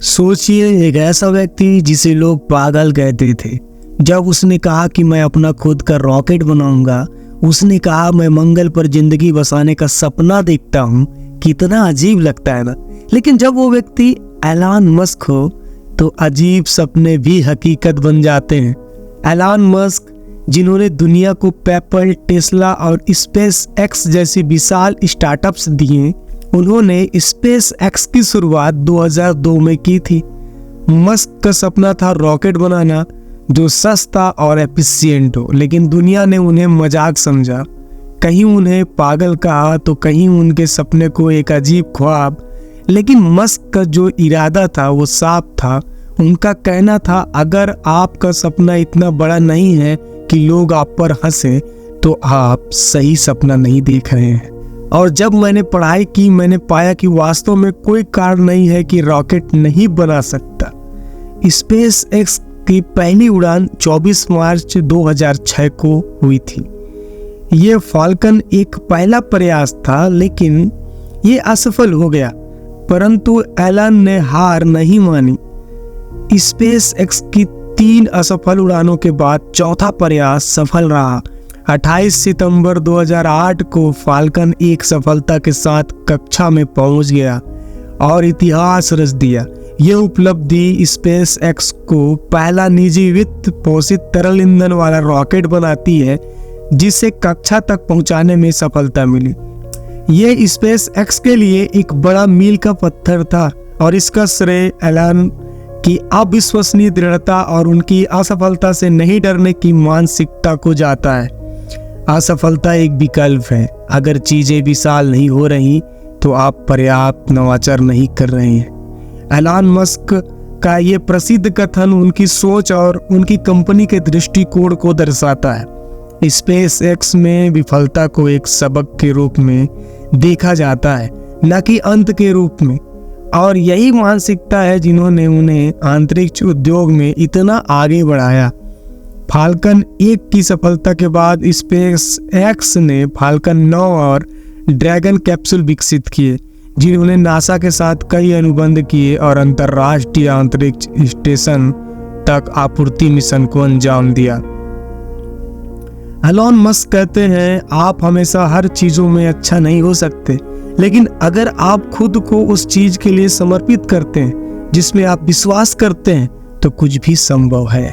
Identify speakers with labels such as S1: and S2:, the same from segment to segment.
S1: सोचिए, एक ऐसा व्यक्ति जिसे लोग पागल कहते थे, जब उसने कहा कि मैं अपना खुद का रॉकेट बनाऊंगा। उसने कहा मैं मंगल पर जिंदगी बसाने का सपना देखता हूँ। कितना अजीब लगता है ना। लेकिन जब वो व्यक्ति एलन मस्क हो तो अजीब सपने भी हकीकत बन जाते हैं। एलन मस्क, जिन्होंने दुनिया को पेपल, टेस्ला और स्पेस एक्स जैसी विशाल स्टार्टअप्स दिए, उन्होंने स्पेस एक्स की शुरुआत 2002 में की थी। मस्क का सपना था रॉकेट बनाना जो सस्ता और एफिशिएंट हो, लेकिन दुनिया ने उन्हें मजाक समझा। कहीं उन्हें पागल कहा तो कहीं उनके सपने को एक अजीब ख्वाब। लेकिन मस्क का जो इरादा था वो साफ था। उनका कहना था, अगर आपका सपना इतना बड़ा नहीं है कि लोग आप पर हंसे तो आप सही सपना नहीं देख रहे हैं। और जब मैंने पढ़ाई की, मैंने पाया कि वास्तव में कोई कारण नहीं है कि रॉकेट नहीं बना सकता। स्पेस एक्स की पहली उड़ान 24 मार्च 2006 को हुई थी। ये फाल्कन एक पहला प्रयास था, लेकिन ये असफल हो गया। परंतु एलन ने हार नहीं मानी। स्पेस एक्स की 3 असफल उड़ानों के बाद चौथा प्रयास सफल रहा। 28 सितंबर 2008 को फाल्कन एक सफलता के साथ कक्षा में पहुंच गया और इतिहास रच दिया। यह उपलब्धि स्पेस एक्स को पहला निजी वित्त पोषित तरल ईंधन वाला रॉकेट बनाती है जिसे कक्षा तक पहुंचाने में सफलता मिली। यह स्पेस एक्स के लिए एक बड़ा मील का पत्थर था और इसका श्रेय एलन की अविश्वसनीय दृढ़ता और उनकी असफलता से नहीं डरने की मानसिकता को जाता है। असफलता एक विकल्प है। अगर चीजें विशाल नहीं हो रही तो आप पर्याप्त नवाचार नहीं कर रहे हैं। एलन मस्क का ये प्रसिद्ध कथन उनकी सोच और उनकी कंपनी के दृष्टिकोण को दर्शाता है। स्पेस एक्स में विफलता को एक सबक के रूप में देखा जाता है, न कि अंत के रूप में। और यही मानसिकता है जिन्होंने उन्हें अंतरिक्ष उद्योग में इतना आगे बढ़ाया। फाल्कन 1 की सफलता के बाद स्पेस एक्स ने फाल्कन 9 और ड्रैगन कैप्सूल विकसित किए, जिन्होंने नासा के साथ कई अनुबंध किए और अंतर्राष्ट्रीय अंतरिक्ष स्टेशन तक आपूर्ति मिशन को अंजाम दिया। एलन मस्क कहते हैं, आप हमेशा हर चीजों में अच्छा नहीं हो सकते, लेकिन अगर आप खुद को उस चीज के लिए समर्पित करते हैं जिसमें आप विश्वास करते हैं तो कुछ भी संभव है।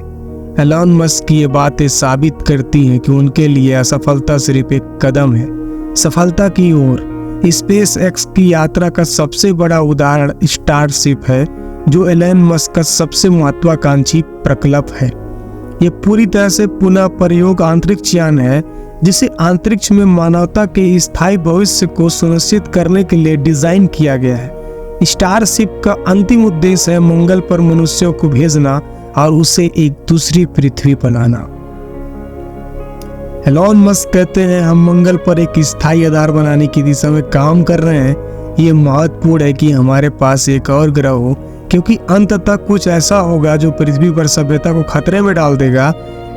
S1: एलन मस्क की ये बातें साबित करती हैं कि उनके लिए असफलता सिर्फ एक कदम है सफलता की ओर। स्पेस एक्स की यात्रा का सबसे बड़ा उदाहरण स्टारशिप है, जो एलन मस्क का सबसे महत्वाकांक्षी प्रकल्प है। यह पूरी तरह से पुनः प्रयोग अंतरिक्ष यान है, जिसे अंतरिक्ष में मानवता के स्थायी भविष्य को सुनिश्चित करने के लिए डिजाइन किया गया है। स्टारशिप का अंतिम उद्देश्य है मंगल पर मनुष्यों को भेजना और उसे एक दूसरी पृथ्वी बनाना। एलन मस्क कहते हैं, हम मंगल पर एक स्थायी आधार बनाने की दिशा में काम कर रहे हैं। ये महत्वपूर्ण है कि हमारे पास एक और ग्रह हो, क्योंकि अंततः कुछ ऐसा होगा जो पृथ्वी पर सभ्यता को खतरे में डाल देगा।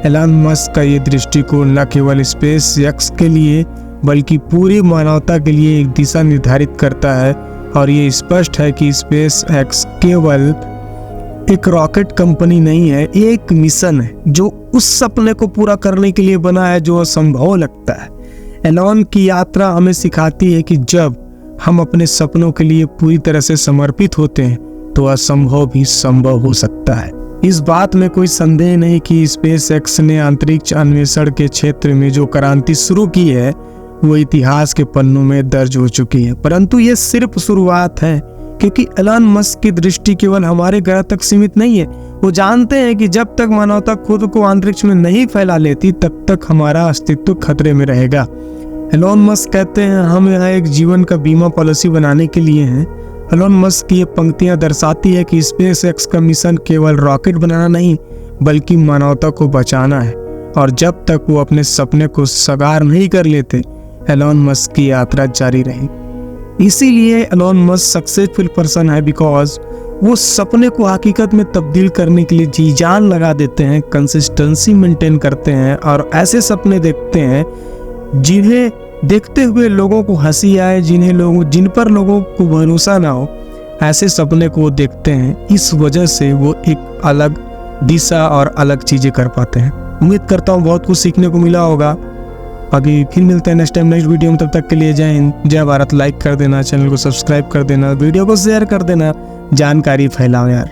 S1: एलन मस्क का ये दृष्टिकोण न केवल स्पेस एक्स के लिए बल्कि पूरी मानवता के लिए एक दिशा निर्धारित करता है। और ये स्पष्ट है कि स्पेस एक्स केवल एक रॉकेट कंपनी नहीं है, एक मिशन है जो उस सपने को पूरा करने के लिए बना है जो असंभव लगता है। एलन की यात्रा हमें सिखाती है कि जब हम अपने सपनों के लिए पूरी तरह से समर्पित होते हैं तो असंभव भी संभव हो सकता है। इस बात में कोई संदेह नहीं कि स्पेस एक्स ने अंतरिक्ष अन्वेषण के क्षेत्र में जो क्रांति शुरू की है वो इतिहास के पन्नों में दर्ज हो चुकी है। परंतु ये सिर्फ शुरुआत है, क्योंकि एलन मस्क की दृष्टि केवल हमारे ग्रह तक सीमित नहीं है। वो जानते हैं कि जब तक मानवता खुद को अंतरिक्ष में नहीं फैला लेती तब तक हमारा अस्तित्व खतरे में रहेगा। एलन मस्क कहते हैं, हम यहाँ एक जीवन का बीमा पॉलिसी बनाने के लिए हैं। एलन मस्क की ये पंक्तियां दर्शाती है कि स्पेस एक्स का मिशन केवल रॉकेट बनाना नहीं बल्कि मानवता को बचाना है। और जब तक वो अपने सपने को साकार नहीं कर लेते, एलन मस्क की यात्रा जारी रहेगी। इसीलिए एलन मस्क सक्सेसफुल पर्सन है, बिकॉज वो सपने को हकीकत में तब्दील करने के लिए जी जान लगा देते हैं, कंसिस्टेंसी मेंटेन करते हैं और ऐसे सपने देखते हैं जिन्हें देखते हुए लोगों को हंसी आए, जिन पर लोगों को भरोसा ना हो। ऐसे सपने को देखते हैं, इस वजह से वो एक अलग दिशा और अलग चीज़ें कर पाते हैं। उम्मीद करता हूँ बहुत कुछ सीखने को मिला होगा। बाकी फिर मिलते हैं नेक्स्ट टाइम नेक्स्ट वीडियो में। तब तक के लिए जय हिंद, जय भारत। लाइक कर देना, चैनल को सब्सक्राइब कर देना, वीडियो को शेयर कर देना, जानकारी फैलाओ यार।